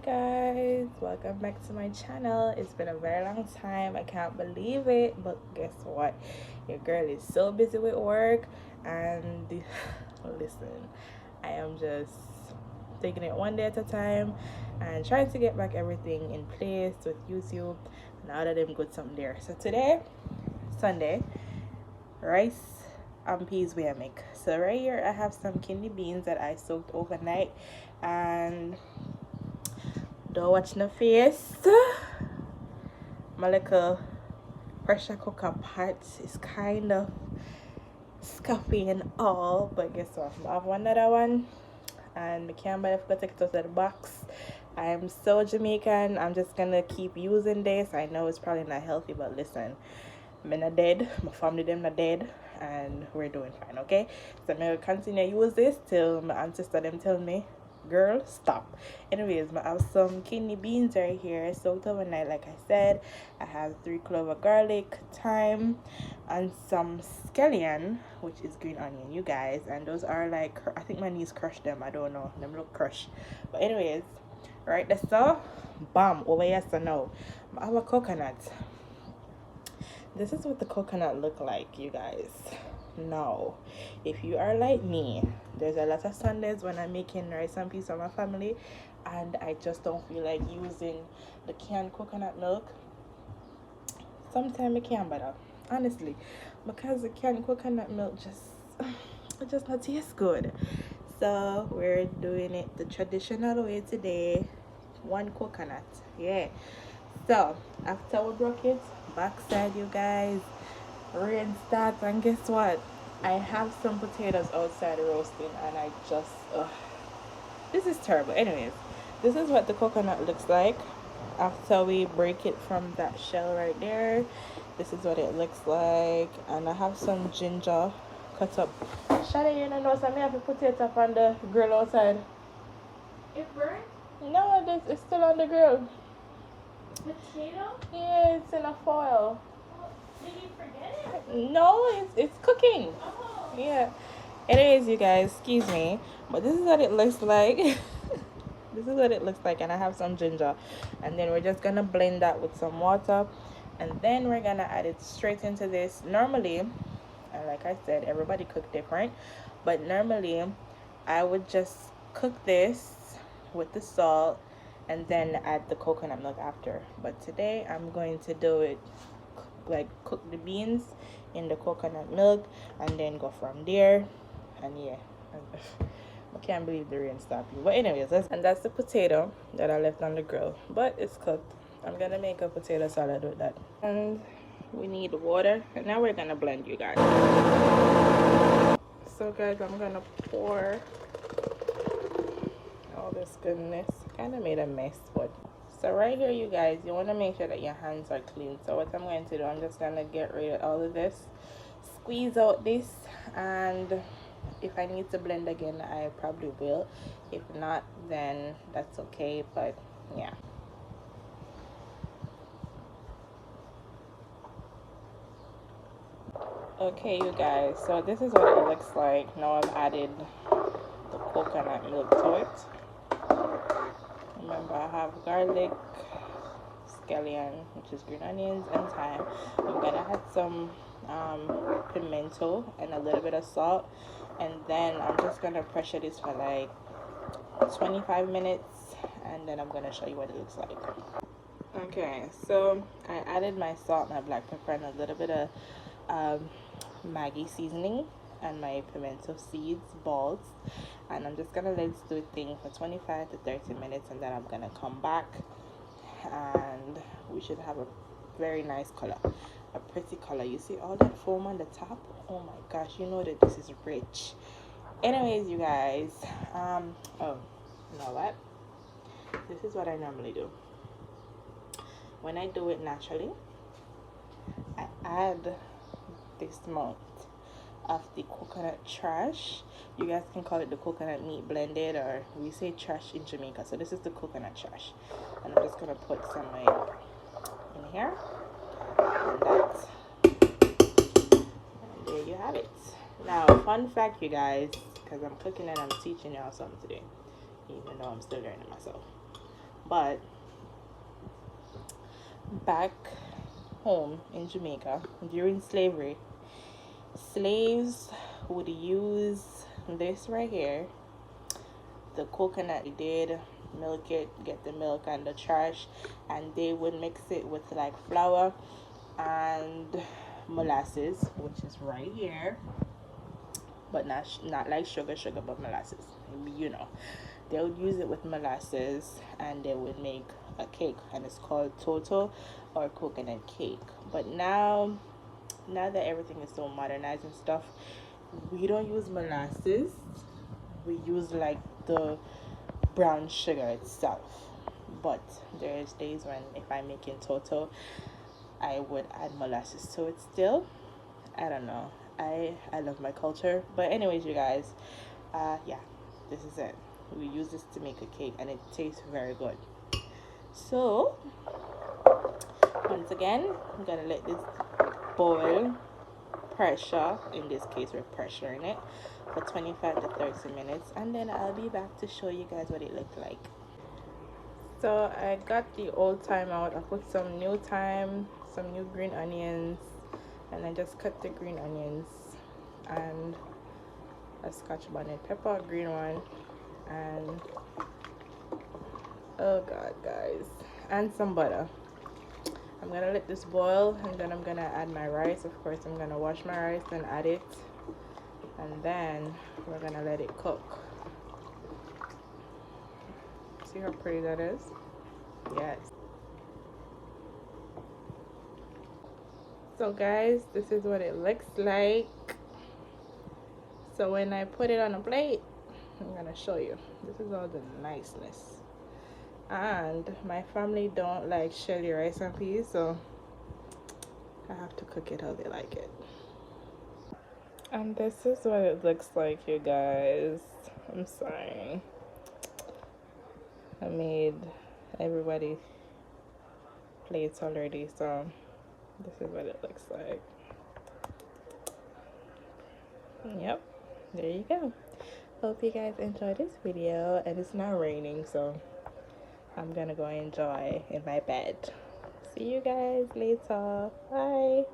guys, welcome back to my channel. It's been a very long time. I can't believe it, but guess what? Your girl is so busy with work, and listen, I am just taking it one day at a time and trying to get back everything in place with YouTube and all of them good something there. So today, Sunday, rice and peas we make. So right here I have some kidney beans that I soaked overnight, and don't watch no face. My little pressure cooker pot is kind of scuffy and all, but guess what? I have another one, and I can't believe I take it out of the box. I am so Jamaican. I'm just gonna keep using this. I know it's probably not healthy, but listen, I'm not dead. My family them not dead, and we're doing fine. Okay, so I'm gonna continue to use this till my ancestor them tell me, girl, stop. Anyways, I have some kidney beans right here soaked overnight. Like I said, I have 3 cloves of garlic, thyme, and some scallion, which is green onion, you guys. And those are like, I think my niece crushed them. I don't know, them look crushed. But anyways, right, that's so bam over here. So now I have a coconut. This is what the coconut look like, you guys. Now, if you are like me, there's a lot of Sundays when I'm making rice and peas for my family, and I just don't feel like using the canned coconut milk. Sometimes I can better, honestly, because the canned coconut milk it just not taste good. So we're doing it the traditional way today. 1 coconut, yeah. So after we broke it backside, you guys, rain starts, and guess what? I have some potatoes outside roasting, and I just this is terrible. Anyways, this is what the coconut looks like after we break it from that shell right there. This is what it looks like, and I have some ginger cut up. Shadi, you know, so I have to put it up on the grill outside. It burnt? No, it's still on the grill. Potato? Yeah, it's in a foil. Oh, did you forget it? No, it's cooking. Oh. Yeah. Anyways, you guys, excuse me, but this is what it looks like. This is what it looks like, and I have some ginger, and then we're just gonna blend that with some water, and then we're gonna add it straight into this. Normally, and like I said, everybody cook different, but normally I would just cook this with the salt and then add the coconut milk after. But today I'm going to do it like cook the beans in the coconut milk and then go from there. And yeah, I can't believe the rain stopped you. But anyways, and that's the potato that I left on the grill, but it's cooked. I'm gonna make a potato salad with that, and we need water, and now we're gonna blend, you guys. So guys, I'm gonna pour all this goodness. Kind of made a mess, but so right here, you guys, you want to make sure that your hands are clean. So what I'm going to do, I'm just gonna get rid of all of this, squeeze out this, and if I need to blend again, I probably will. If not, then that's okay. But yeah, okay, you guys, so this is what it looks like. Now I've added the coconut milk to it. Remember, I have garlic, scallion, which is green onions, and thyme. I'm gonna add some pimento and a little bit of salt, and then I'm just gonna pressure this for like 25 minutes, and then I'm gonna show you what it looks like. Okay, so I added my salt, my black pepper, and a little bit of Maggi seasoning and my pimento seeds balls, and I'm just gonna let this do a thing for 25 to 30 minutes, and then I'm gonna come back and we should have a very nice color, a pretty color. You see all that foam on the top? Oh my gosh, you know that this is rich. Anyways, you guys, oh, you know what, this is what I normally do when I do it naturally. I add this amount of the coconut trash. You guys can call it the coconut meat blended, or we say trash in Jamaica. So this is the coconut trash, and I'm just gonna put some in here, and that, and there you have it. Now, fun fact, you guys, because I'm cooking and I'm teaching y'all something today, even though I'm still learning myself. But back home in Jamaica during slavery, slaves would use this right here, the coconut. They did milk it, get the milk and the trash, and they would mix it with like flour and molasses, which is right here, but not like sugar, but molasses. You know, they would use it with molasses, and they would make a cake, and it's called toto or coconut cake. But now that everything is so modernized and stuff, we don't use molasses. We use like the brown sugar itself. But there's days when if I'm making toto, I would add molasses to it still. I don't know. I love my culture. But anyways, you guys, yeah, this is it. We use this to make a cake, and it tastes very good. So once again, I'm gonna let this boil, pressure, in this case we're pressuring it, for 25 to 30 minutes, and then I'll be back to show you guys what it looked like. So I got the old thyme out. I put some new thyme, some new green onions, and I just cut the green onions, and a scotch bonnet pepper, green one, and oh god guys, and some butter. I'm gonna let this boil, and then I'm gonna add my rice. Of course, I'm gonna wash my rice and add it, and then we're gonna let it cook. See how pretty that is? Yes. So guys, this is what it looks like. So when I put it on a plate, I'm gonna show you. This is all the niceness. And my family don't like shelly rice and peas, so I have to cook it how they like it. And this is what it looks like, you guys. I'm sorry. I made everybody plates already, so this is what it looks like. Yep, there you go. Hope you guys enjoyed this video, and it's not raining, so I'm gonna go enjoy in my bed. See you guys later. Bye.